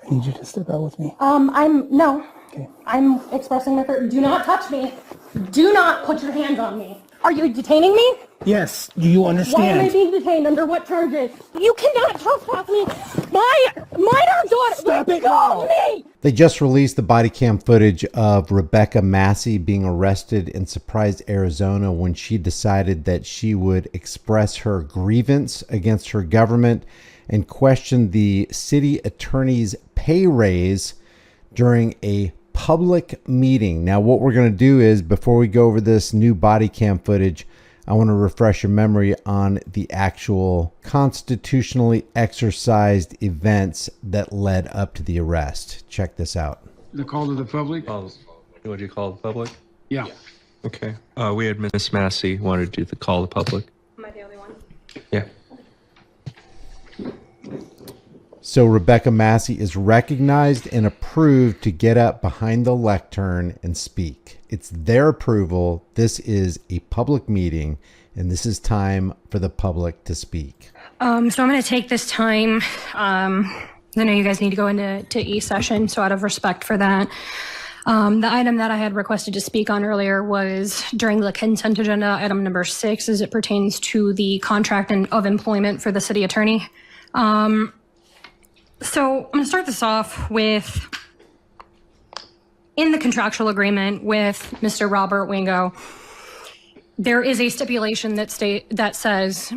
I need you to step out with me. No. Okay. I'm expressing my fear. Do not touch me. Do not put your hands on me. Are you detaining me? Yes. Do you Why am I understand? being detained? Under what charges? You cannot trespass me. My minor daughter. Stop Let it go now. of me. They just released the body cam footage of Rebecca Massey being arrested in Surprise, Arizona, when she decided that she would express her grievance against her government and question the city attorney's pay raise during a public meeting. Now, what we're going to do is, before we go over this new body cam footage, I want to refresh your memory on the actual constitutionally exercised events that led up to the arrest. Check this out. The call to the public? What do you call the public? Yeah. Okay. We had Miss Massey wanted to do the call to public. Am I the only one? Yeah. So Rebecca Massey is recognized and approved to get up behind the lectern and speak. It's their approval. This is a public meeting, and this is time for the public to speak. So I'm going to take this time. I know you guys need to go into e-session, so out of respect for that. The item that I had requested to speak on earlier was during the consent agenda, item number 6, as it pertains to the contract of employment for the city attorney. So I'm going to start this off with, in the contractual agreement with Mr. Robert Wingo, there is a stipulation that says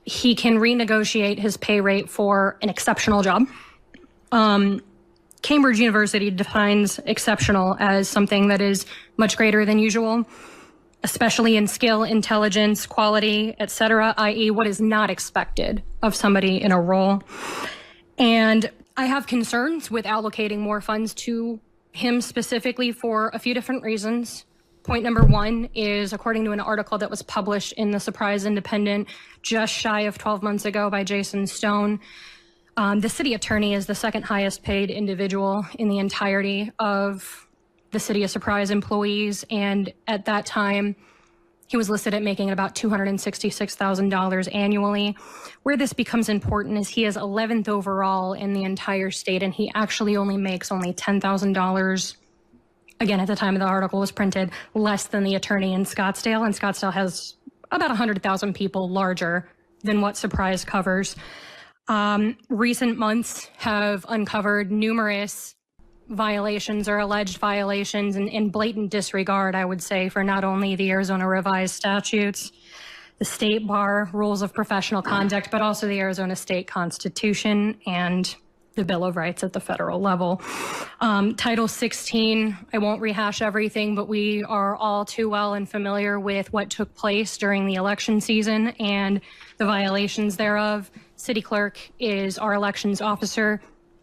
he can renegotiate his pay rate for an exceptional job. Cambridge University defines exceptional as something that is much greater than usual, especially in skill, intelligence, quality, etc., i.e. what is not expected of somebody in a role. And I have concerns with allocating more funds to him specifically for a few different reasons. Point number 1 is, according to an article that was published in the Surprise Independent just shy of 12 months ago by Jason Stone, the city attorney is the second highest paid individual in the entirety of the City of Surprise employees. And at that time, he was listed at making about $266,000 annually. Where this becomes important is he is 11th overall in the entire state, and he actually only makes $10,000. Again, at the time of the article was printed, less than the attorney in Scottsdale, and Scottsdale has about 100,000 people larger than what Surprise covers. Recent months have uncovered numerous violations or alleged violations and in blatant disregard, I would say, for not only the Arizona revised statutes, the state bar rules of professional conduct, but also the Arizona state constitution and the Bill of Rights at the federal level. Title 16, I won't rehash everything, but we are all too well and familiar with what took place during the election season and the violations thereof. City clerk is our elections officer.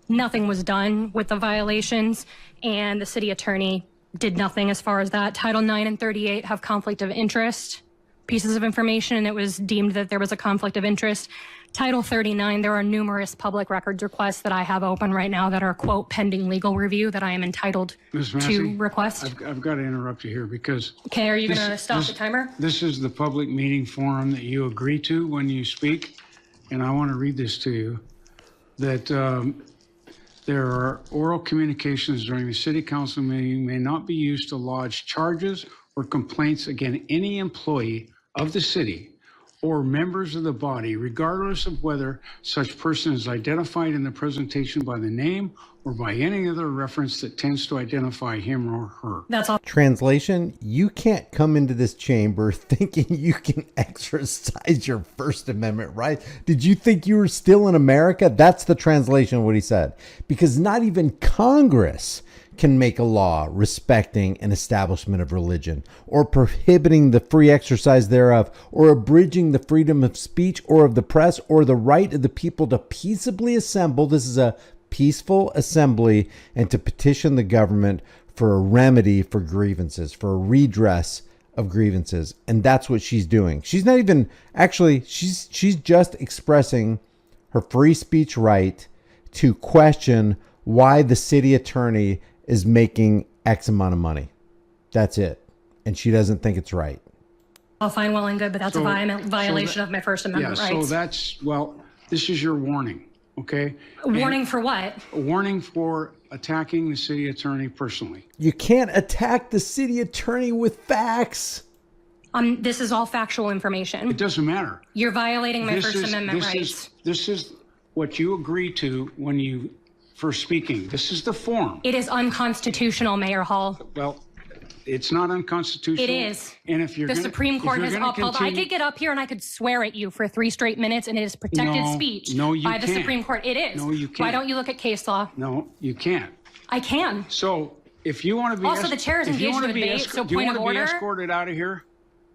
Nothing was done with the violations, and the city attorney did nothing as far as that. Title 9 and 38 have conflict of interest pieces of information, and it was deemed that there was a conflict of interest. Title 39, there are numerous public records requests that I have open right now that are, quote, pending legal review that I am entitled Ms. Massey, to request. I've got to interrupt you here because Okay, are you this- going to stop this- the timer? this is the public meeting forum that you agree to when you speak. And I want to read this to you, that there are oral communications during the city council meeting may not be used to lodge charges or complaints against any employee of the city or members of the body, regardless of whether such person is identified in the presentation by the name or by any other reference that tends to identify him or her. That's all. Translation, you can't come into this chamber thinking you can exercise your First Amendment right. Did you think you were still in America? That's the translation of what he said. Because not even Congress can make a law respecting an establishment of religion or prohibiting the free exercise thereof or abridging the freedom of speech or of the press or the right of the people to peaceably assemble. This is a peaceful assembly, and to petition the government for a remedy for grievances, for a redress of grievances. And that's what she's doing. She's not even actually, she's just expressing her free speech right to question why the city attorney is making X amount of money. That's it. And she doesn't think it's right. All fine, well and good, but that's a violation of my First Amendment rights. So that's, well, this is your warning. okay? Warning for what? A warning for attacking the city attorney personally. You can't attack the city attorney with facts. This is all factual information. It doesn't matter. You're violating my First Amendment rights. This is what you agreed to when you first speaking. This is the form. It is unconstitutional, Mayor Hall. Well, it's not unconstitutional. It is. And if you're The Supreme Court has upheld. I could get up here and I could swear at you for 3 straight minutes, and it is protected speech by the Supreme Court. It is. No, you can't. Why don't you look at case law? No, you can't. I can. So if you want to be Also, the chair is if you engaged want to with be debate, so do you point want of to be order? escorted out of here?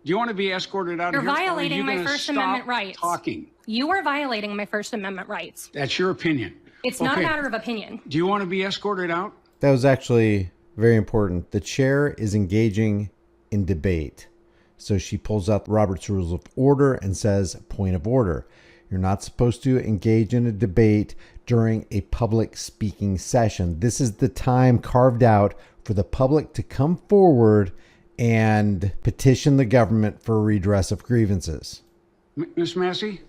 Do you want to be escorted out You're of here? violating my First Stop Amendment rights. Talking. You are violating my First Amendment rights. That's your opinion. It's not a Okay. matter of opinion. Do you want to be escorted out? That was actually very important. The chair is engaging in debate. So she pulls out Robert's Rules of Order and says, point of order. You're not supposed to engage in a debate during a public speaking session. This is the time carved out for the public to come forward and petition the government for redress of grievances. Ms. Massey?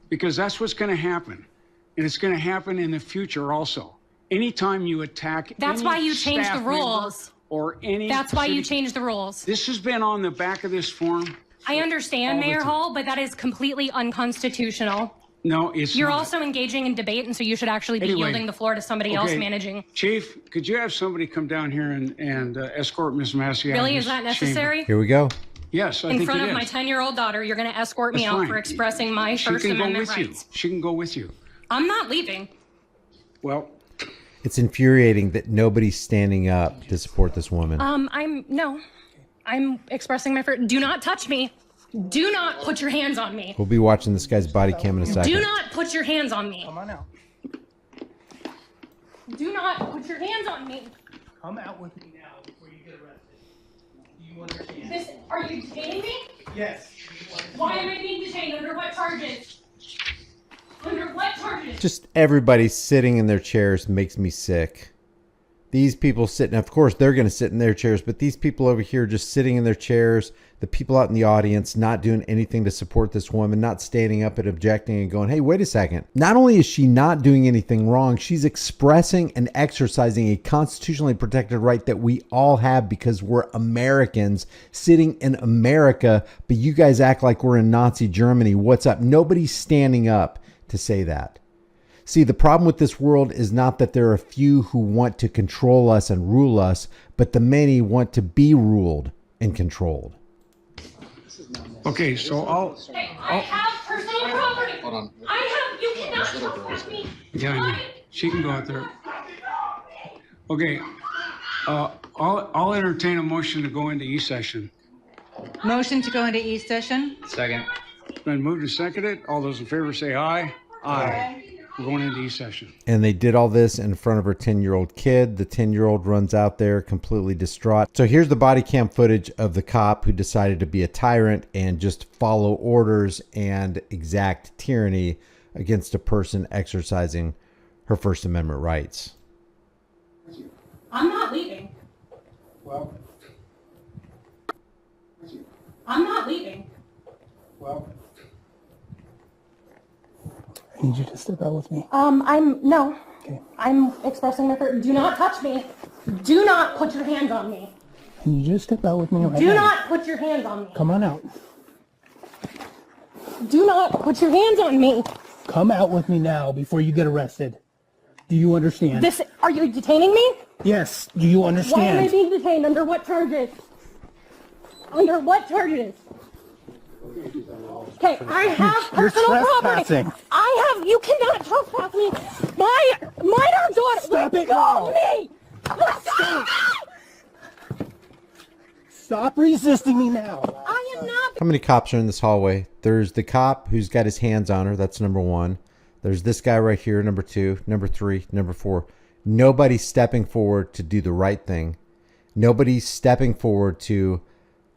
Because that's what's going to happen. And it's going to happen in the future also. Anytime you attack That's any why you changed staff the rules. member or any That's why you city- changed the rules. This has been on the back of this form. I understand, all the Mayor time. Hall, but that is completely unconstitutional. No, it's You're not. also engaging in debate, and so you should actually be Anyway, yielding the floor to somebody else Okay. managing. Chief, could you have somebody come down here and escort Ms. Massey out of Really, this is that chamber? necessary? Here we go. Yes, I In think front it of is. my 10-year-old daughter, you're going to escort me That's out fine. for expressing my She First can go Amendment with rights. you. She can go with you. I'm not leaving. Well, It's infuriating that nobody's standing up to support this woman. I'm expressing my first. Do not touch me. Do not put your hands on me. We'll be watching this guy's body cam in a second. Do not put your hands on me. Come on out. Do not put your hands on me. Come out with me now before you get arrested. Do you understand? Are you detaining me? Yes. Why am I being detained? Under what charges? Under what charges? Just everybody sitting in their chairs makes me sick. These people sitting, of course, they're going to sit in their chairs, but these people over here just sitting in their chairs, the people out in the audience not doing anything to support this woman, not standing up and objecting and going, hey, wait a second. Not only is she not doing anything wrong, she's expressing and exercising a constitutionally protected right that we all have because we're Americans sitting in America, but you guys act like we're in Nazi Germany. What's up? Nobody's standing up to say that. See, the problem with this world is not that there are a few who want to control us and rule us, but the many want to be ruled and controlled. okay, so I'll. Hey, I have personal property. Hold on. You cannot trespass me. Yeah, I know. She can go out there. Okay, I'll entertain a motion to go into E-session. Motion to go into E-session? Second. It's been moved and seconded. All those in favor say aye. Aye. We're going into E-session. And they did all this in front of her 10-year-old kid. The 10-year-old runs out there completely distraught. So here's the body cam footage of the cop who decided to be a tyrant and just follow orders and exact tyranny against a person exercising her First Amendment rights. I'm not leaving. Well, I'm not leaving. well. I need you to step out with me. No. Okay. I'm expressing my first. Do not touch me. Do not put your hands on me. I need you to step out with me right Do now. not put your hands on me. Come on out. Do not put your hands on me. Come out with me now before you get arrested. Do you understand? Are you detaining me? Yes. Do you Why am I understand? being detained? Under what charges? Under what charges? Okay, I have You're personal property. trespassing. You cannot trespass me. My minor daughter. Stop let it go now. of me. Let go. Stop resisting me now. I am not. How many cops are in this hallway? There's the cop who's got his hands on her. That's number one. There's this guy right here, number two, number three, number four. Nobody's stepping forward to do the right thing. Nobody's stepping forward to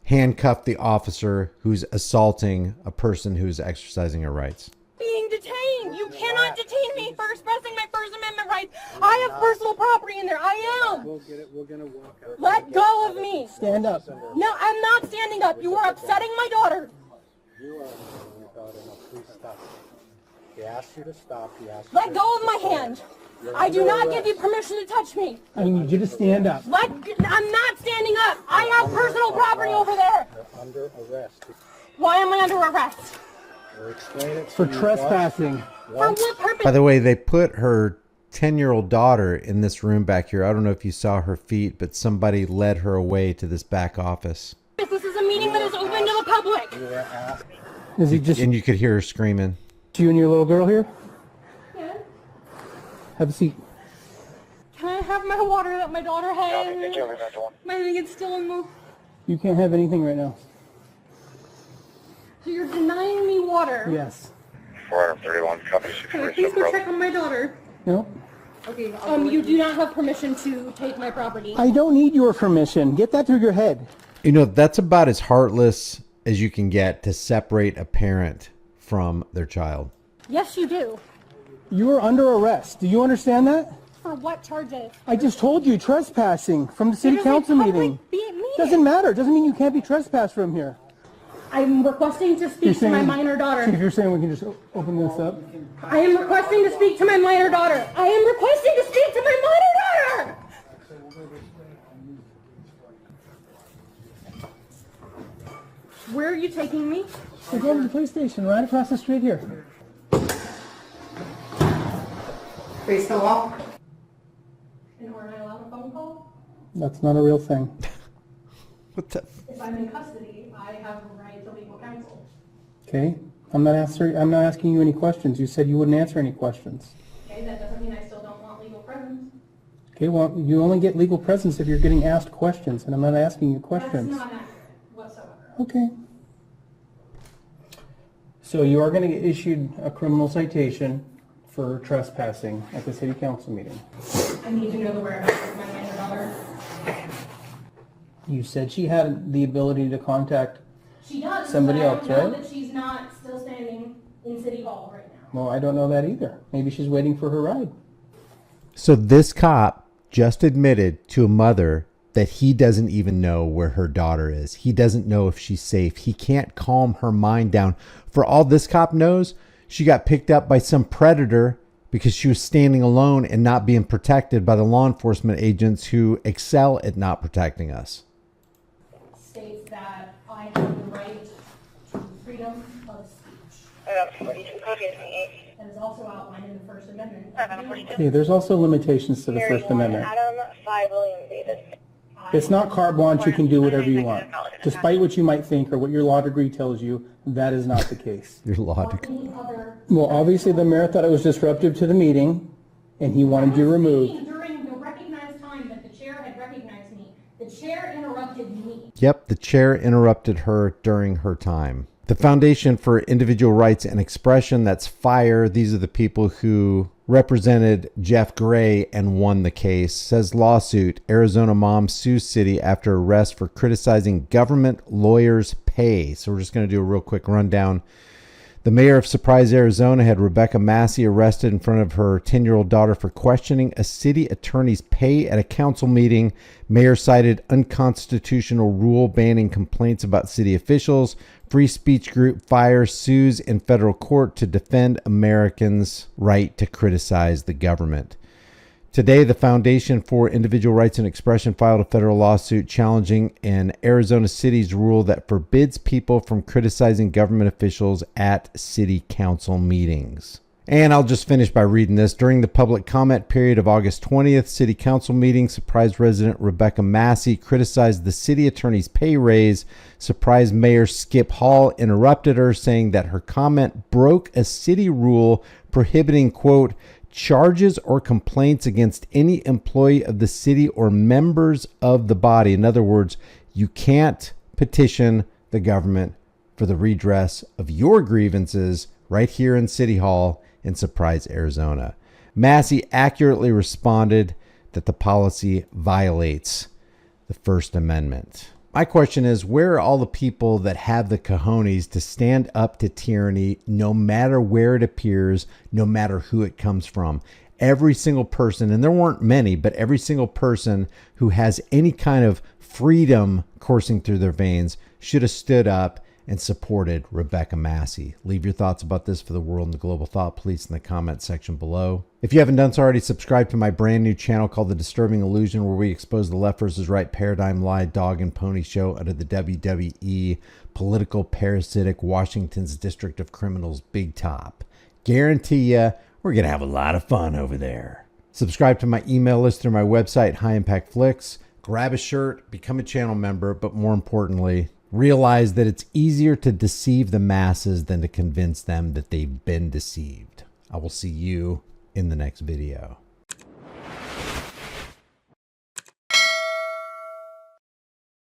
handcuff the officer who's assaulting a person who's exercising her rights. Being detained. You cannot detain me for expressing my First Amendment rights. I have personal property in there. I am. We're gonna walk out. Let go of me. Stand up. No, I'm not standing up. You are upsetting my daughter. He asked you to stop. He asked Let go of my hand. I do not give you permission to touch me. I need you to stand up. I'm not standing up. I have personal property over there. You're under arrest. Why am I under arrest? We'll explain it to For you trespassing. For what purpose? By the way, they put her 10-year-old daughter in this room back here. I don't know if you saw her feet, but somebody led her away to this back office. This is a meeting that is open to the public. Is he just And you could hear her screaming. you and your little girl here? Yeah. Have a seat. Can I have my water that my daughter had? I think it's still in the... You can't have anything right now. So you're denying me water? Yes. 431 copy. Can I please go check on my daughter? No. Okay. You do not have permission to take my property. I don't need your permission. Get that through your head. You know, that's about as heartless as you can get to separate a parent from their child. Yes, you do. You are under arrest. Do you understand that? For what charges? I just told you trespassing from the city It is a council public meeting. meeting. Doesn't matter. Doesn't mean you can't be trespassed from here. I'm requesting to speak to my minor daughter. If you're saying we can just open this up. I am requesting to speak to my minor daughter. I am requesting to speak to my minor daughter. Where are you taking me? We're going to the police station right across the street here. Face the wall. And aren't I allowed a phone call? That's not a real thing. What the? If I'm in custody, I have a right to legal counsel. Okay? I'm not asking you any questions. You said you wouldn't answer any questions. Okay, that doesn't mean I still don't want legal presence. Okay, well, you only get legal presence if you're getting asked questions, and I'm not asking you questions. That's not accurate whatsoever. Okay. So you are going to get issued a criminal citation for trespassing at the city council meeting. I need to know the whereabouts of my minor daughter. You said she had the ability to contact. She does. Somebody but else, I don't know right? that she's not still standing in City Hall right now. Well, I don't know that either. Maybe she's waiting for her ride. So this cop just admitted to a mother that he doesn't even know where her daughter is. He doesn't know if she's safe. He can't calm her mind down. For all this cop knows, she got picked up by some predator because she was standing alone and not being protected by the law enforcement agents who excel at not protecting us. States that I have the right to freedom of speech. That is also outlined in the First Amendment. Okay, there's also limitations to the First Amendment. It's not carte blanche, you can do whatever you want. Despite what you might think or what your law degree tells you, that is not the case. Your logic. Any other Well, obviously the mayor thought it was disruptive to the meeting, and he wanted you removed. during the recognized time that the chair had recognized me, the chair interrupted me. Yep, the chair interrupted her during her time. The Foundation for Individual Rights and Expression, that's FIRE, these are the people who represented Jeff Gray and won the case, says lawsuit, Arizona mom sues city after arrest for criticizing government lawyers' pay. So we're just going to do a real quick rundown. The mayor of Surprise, Arizona had Rebecca Massey arrested in front of her 10-year-old daughter for questioning a city attorney's pay at a council meeting. Mayor cited unconstitutional rule banning complaints about city officials. Free speech group FIRE sues in federal court to defend Americans' right to criticize the government. Today, the Foundation for Individual Rights and Expression filed a federal lawsuit challenging an Arizona city's rule that forbids people from criticizing government officials at city council meetings. And I'll just finish by reading this. During the public comment period of August 20th, city council meeting, Surprise resident Rebecca Massey criticized the city attorney's pay raise. Surprise Mayor Skip Hall interrupted her, saying that her comment broke a city rule prohibiting, quote, charges or complaints against any employee of the city or members of the body. In other words, you can't petition the government for the redress of your grievances right here in City Hall in Surprise, Arizona. Massey accurately responded that the policy violates the First Amendment. My question is, where are all the people that have the cojones to stand up to tyranny, no matter where it appears, no matter who it comes from? Every single person, and there weren't many, but every single person who has any kind of freedom coursing through their veins should have stood up and supported Rebecca Massey. Leave your thoughts about this for the world and the global thought police in the comment section below. If you haven't done so already, subscribe to my brand new channel called The Disturbing Illusion, where we expose the left versus right paradigm lie dog and pony show under the WWE political parasitic Washington's District of Criminals big top. Guarantee ya, we're going to have a lot of fun over there. Subscribe to my email list through my website, High Impact Flicks. Grab a shirt, become a channel member, but more importantly, realize that it's easier to deceive the masses than to convince them that they've been deceived. I will see you in the next video.